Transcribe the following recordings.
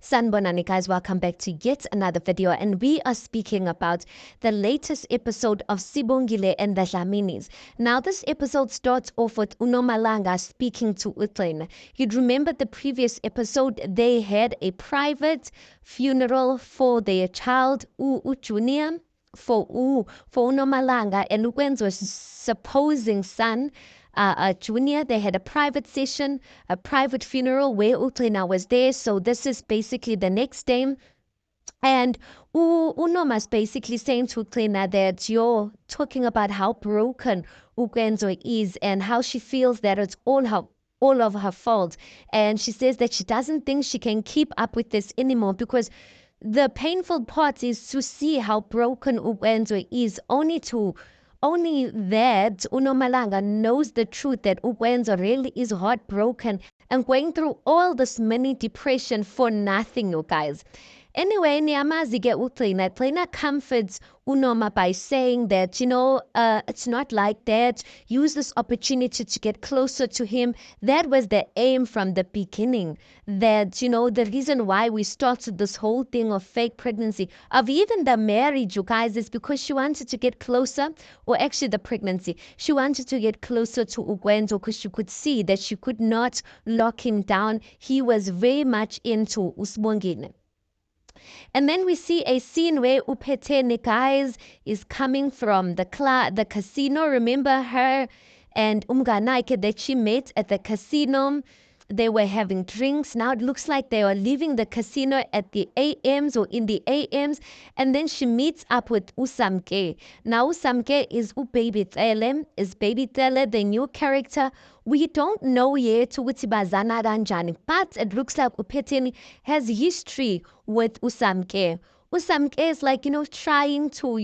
Sanbonani guys, welcome back to yet another video, and we are speaking about the latest episode of Sibongile and the Dlaminis. Now this episode starts off with uNomalanga speaking to Utlin. You'd remember the previous episode, they had a private funeral for their child, Junior, for uNomalanga and uKwenzo's supposing son, Junior. They had a private session, a private funeral where Utlina was there. So this is basically the next day. And Unoma's basically saying to Utlina that you're talking about how broken Ukwenzo is and how she feels that it's all of her fault. And she says that she doesn't think she can keep up with this anymore because the painful part is to see how broken Ukwenzo is, only that uNomalanga knows the truth that Ukwenzo really is heartbroken and going through all this mini depression for nothing, you guys. Anyway, niyamazi ke uTlina. Tlina comforts Unoma by saying that, it's not like that. Use this opportunity to get closer to him. That was the aim from the beginning. That, the reason why we started this whole thing of fake pregnancy, of even the marriage, you guys, is because she wanted to get closer, or actually the pregnancy. She wanted to get closer to Ukwenzo because she could see that she could not lock him down. He was very much into uSibongile. And then we see a scene where uPhetheni, guys, is coming from the casino. Remember her and Umganake that she met at the casino. They were having drinks. Now it looks like they are leaving the casino at the AMs or in the AMs. And then she meets up with uSamke. Now uSamke is Baby Tsele. Is Baby Tsele the new character? We don't know yet ukuthi bazana kanjani, but it looks like uPhetheni has history with uSamke. uSamke is like, trying to,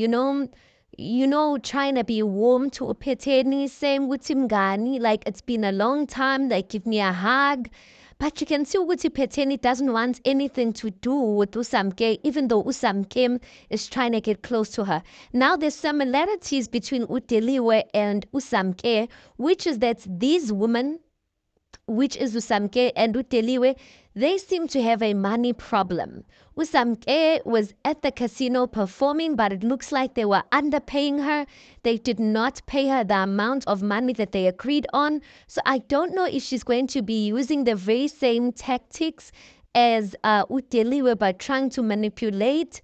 trying to be warm to uPhetheni, saying ukuthi mngani, like it's been a long time, like give me a hug. But you can see ukuthi Phetheni doesn't want anything to do with uSamke, even though uSamke is trying to get close to her. Now there's similarities between uDeliwe and uSamke, which is that these women, which is uSamke and uDeliwe, they seem to have a money problem. uSamke was at the casino performing, but it looks like they were underpaying her. They did not pay her the amount of money that they agreed on. So I don't know if she's going to be using the very same tactics as uDeliwe, but trying to manipulate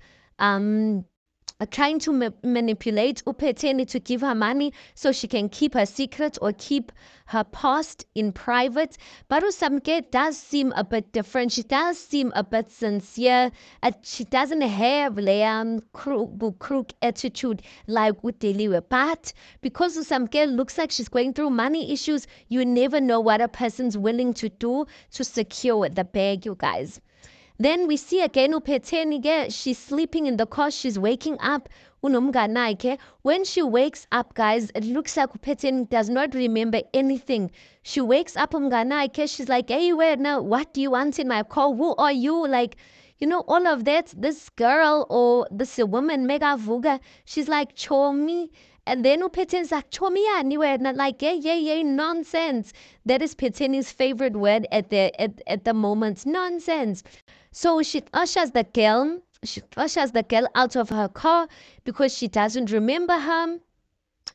uPhetheni to give her money so she can keep her secret or keep her past in private. But uSamke does seem a bit different. She does seem a bit sincere. She doesn't have crook attitude like uDeliwe. But because uSamke looks like she's going through money issues, you never know what a person's willing to do to secure the bag, you guys. Then we see again uPhetheni, she's sleeping in the car, she's waking up unomganakhe. When she wakes up, guys, it looks like uPhetheni does not remember anything. She wakes up umganakhe, she's like, hey, where now? What do you want in my car? Who are you? Like, all of that. This girl or this woman, Mega Vuga, she's like, Chomi. And then uPhetheni's like, Chomi yani, like, yeah, nonsense. That is Phetheni's favorite word at the moment, nonsense. So she ushers the girl out of her car because she doesn't remember her,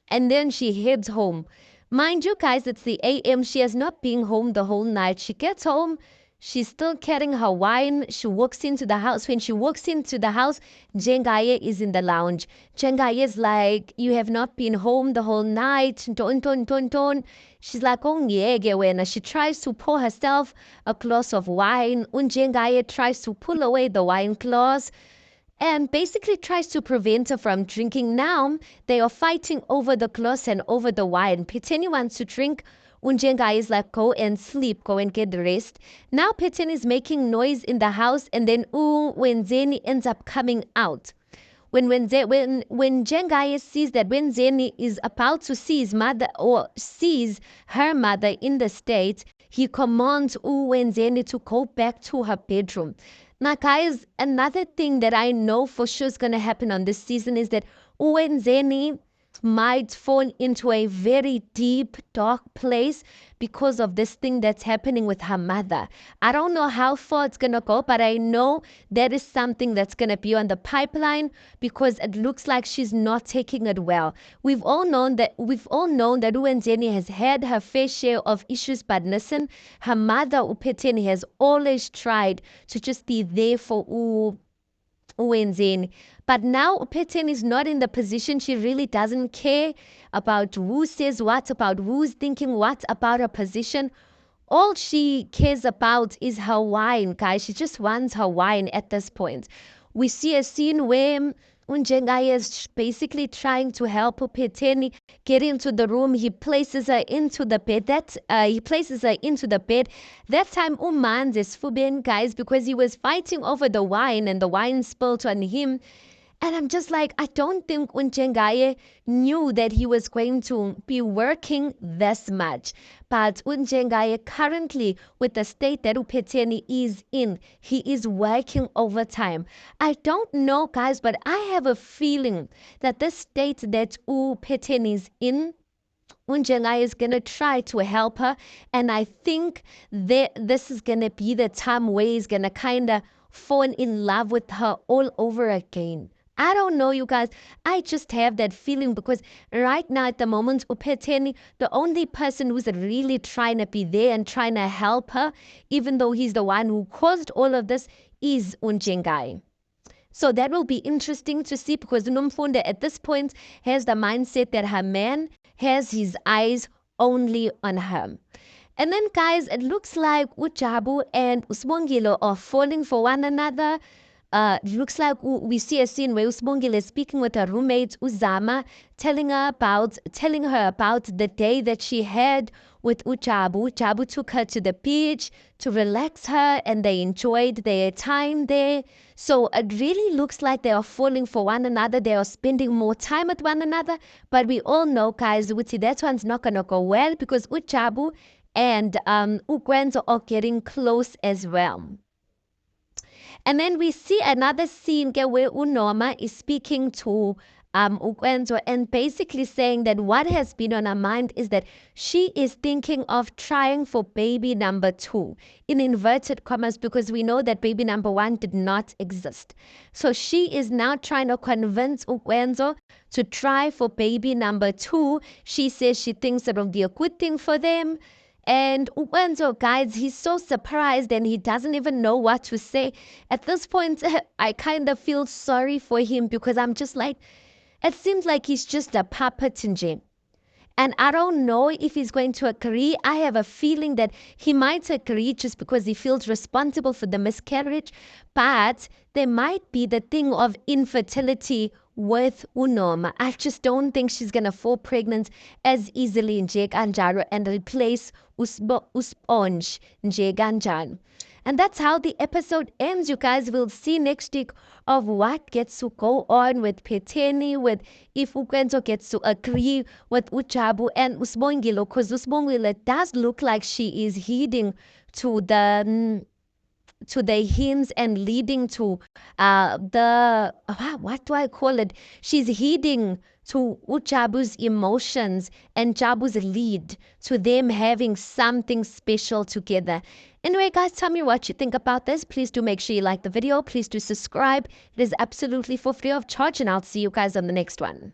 and then she heads home. Mind you guys, it's the AM. She has not been home the whole night. She gets home, she's still carrying her wine. She walks into the house. When she walks into the house, Jengaye is in the lounge. Jengaye is like, you have not been home the whole night. Don't. She's like, oh yeah, she tries to pour herself a glass of wine. Jengaye tries to pull away the wine glass and basically tries to prevent her from drinking. Now they are fighting over the glass and over the wine. Phetheni wants to drink. Jengaye is like, go and sleep, go and get the rest. Now Phetheni is making noise in the house, and then Wenzeni ends up coming out. When Jengaye sees that Wenzeni is about to see his mother or sees her mother in the state, he commands Wenzeni to go back to her bedroom. Now guys, another thing that I know for sure is going to happen on this season is that Wenzeni might fall into a very deep, dark place because of this thing that's happening with her mother. I don't know how far it's going to go, but I know that is something that's going to be on the pipeline because it looks like she's not taking it well. We've all known that uNzeni has had her fair share of issues, but listen, her mother uPhetheni has always tried to just be there for uNzeni. But now uPhetheni is not in the position. She really doesn't care about who says what, about who's thinking what about her position. All she cares about is her wine, guys. She just wants her wine at this point. We see a scene where uNjengaya is basically trying to help uPhetheni get into the room. He places her into the bed. That time uManzi is fubin, guys, because he was fighting over the wine and the wine spilled on him. And I'm just like, I don't think uNjengaya knew that he was going to be working this much. But uNjengaya currently, with the state that uPhetheni is in, he is working overtime. I don't know, guys, but I have a feeling that the state that uPhetheni is in, uNjengaya is going to try to help her. And I think that this is going to be the time where he's going to kind of fall in love with her all over again. I don't know, you guys. I just have that feeling because right now at the moment, uPhetheni, the only person who's really trying to be there and trying to help her, even though he's the one who caused all of this, is uNjengaya. So that will be interesting to see because uNomfundo at this point has the mindset that her man has his eyes only on her. And then, guys, it looks like uJabu and uSibongile are falling for one another. It looks like we see a scene where uSibongile is speaking with her roommate uZama, telling her about the day that she had with uJabu. Jabu took her to the beach to relax her, and they enjoyed their time there. So it really looks like they are falling for one another. They are spending more time with one another. But we all know, guys, that one's not gonna go well because uJabu and uGwenzo are getting close as well. And then we see another scene where uNoma is speaking to uGwenzo and basically saying that what has been on her mind is that she is thinking of trying for baby number 2 in inverted commas because we know that baby number 1 did not exist. So she is now trying to convince uGwenzo to try for baby number 2. She says she thinks it will be a good thing for them. And uGwenzo, guys, he's so surprised and he doesn't even know what to say. At this point, I kind of feel sorry for him because I'm just like, it seems like he's just a puppet nje. And I don't know if he's going to agree. I have a feeling that he might agree just because he feels responsible for the miscarriage. But there might be the thing of infertility with uNoma. I just don't think she's going to fall pregnant as easily nje kanjalo and replace uSponge nje kanjalo. And that's how the episode ends, you guys. We'll see next week of what gets to go on with Phetheni, with if uGwenzo gets to agree with uJabu and uSibongile, because uSibongile does look like she is heeding to the hymns and leading to what do I call it? She's heeding to uJabu's emotions and Jabu's lead to them having something special together. Anyway, guys, tell me what you think about this. Please do make sure you like the video. Please do subscribe. It is absolutely for free of charge, and I'll see you guys on the next one.